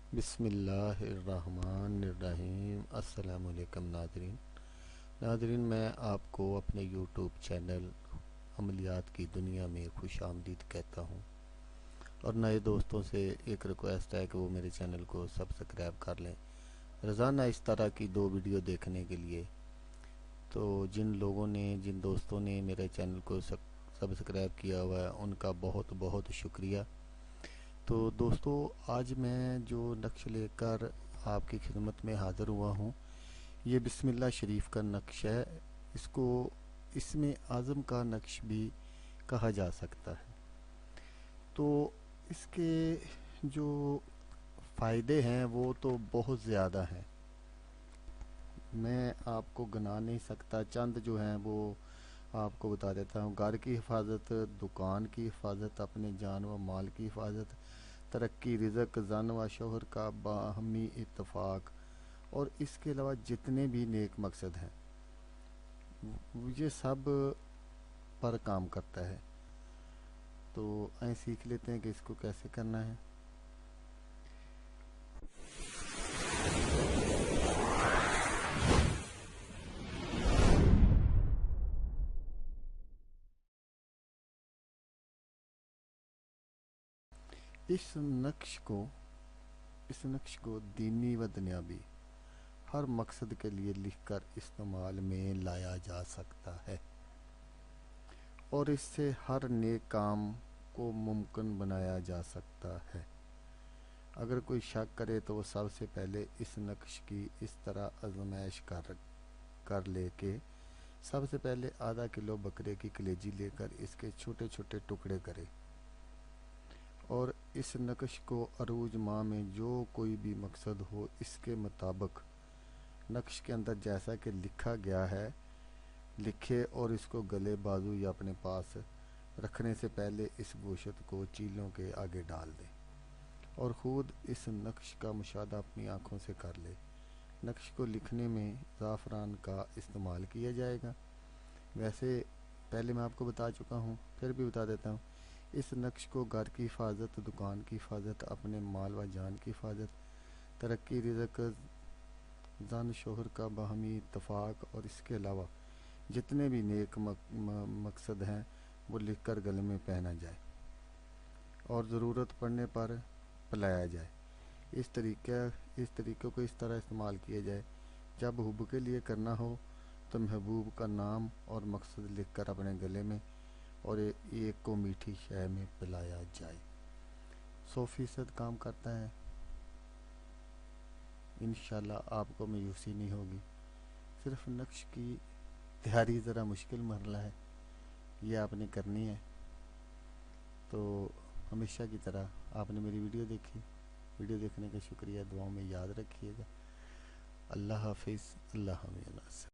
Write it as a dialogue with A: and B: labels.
A: بسم اللہ الرحمن الرحیم۔ السلام علیکم ناظرین، میں آپ کو اپنے یوٹیوب چینل عملیات کی دنیا میں خوش آمدید کہتا ہوں، اور نئے دوستوں سے ایک ریکویسٹ ہے کہ وہ میرے چینل کو سبسکرائب کر لیں روزانہ اس طرح کی 2 ویڈیو دیکھنے کے لیے۔ تو جن دوستوں نے میرے چینل کو سبسکرائب کیا ہوا ہے ان کا بہت بہت شکریہ۔ تو دوستو، آج میں جو نقش لے کر آپ کی خدمت میں حاضر ہوا ہوں، یہ بسم اللہ شریف کا نقش ہے۔ اس کو اسم اعظم کا نقش بھی کہا جا سکتا ہے۔ تو اس کے جو فائدے ہیں وہ تو بہت زیادہ ہیں، میں آپ کو گنا نہیں سکتا، چند جو ہیں وہ آپ کو بتا دیتا ہوں۔ گھر کی حفاظت، دکان کی حفاظت، اپنے جان و مال کی حفاظت، ترقی، رزق، زن و شوہر کا باہمی اتفاق، اور اس کے علاوہ جتنے بھی نیک مقصد ہیں یہ سب پر کام کرتا ہے۔ تو آئیں سیکھ لیتے ہیں کہ اس کو کیسے کرنا ہے۔ اس نقش کو دینی و دنیاوی ہر مقصد کے لیے لکھ کر استعمال میں لایا جا سکتا ہے، اور اس سے ہر نیک کام کو ممکن بنایا جا سکتا ہے۔ اگر کوئی شک کرے تو وہ سب سے پہلے اس نقش کی اس طرح آزمائش کر لے کہ سب سے پہلے ½ کلو بکرے کی کلیجی لے کر اس کے چھوٹے چھوٹے ٹکڑے کرے، اور اس نقش کو عروج ماہ میں جو کوئی بھی مقصد ہو اس کے مطابق نقش کے اندر جیسا کہ لکھا گیا ہے لکھے، اور اس کو گلے، بازو یا اپنے پاس رکھنے سے پہلے اس گوشت کو چیلوں کے آگے ڈال دے، اور خود اس نقش کا مشاہدہ اپنی آنکھوں سے کر لے۔ نقش کو لکھنے میں زعفران کا استعمال کیا جائے گا۔ ویسے پہلے میں آپ کو بتا چکا ہوں، پھر بھی بتا دیتا ہوں۔ اس نقش کو گھر کی حفاظت، دکان کی حفاظت، اپنے مال و جان کی حفاظت، ترقی، رزق، زن شوہر کا باہمی اتفاق، اور اس کے علاوہ جتنے بھی نیک مقصد ہیں وہ لکھ کر گلے میں پہنا جائے اور ضرورت پڑنے پر پلایا جائے۔ اس طریقے کو اس طرح استعمال کیا جائے: جب حب کے لیے کرنا ہو تو محبوب کا نام اور مقصد لکھ کر اپنے گلے میں اور ایک کو میٹھی شے میں پلایا جائے۔ 100% کام کرتا ہے، انشاءاللہ آپ کو مایوسی نہیں ہوگی۔ صرف نقش کی تیاری ذرا مشکل مرحلہ ہے، یہ آپ نے کرنی ہے۔ تو ہمیشہ کی طرح آپ نے میری ویڈیو دیکھی، ویڈیو دیکھنے کا شکریہ، دعاؤں میں یاد رکھیے گا۔ اللہ حافظ، اللہ حافظ۔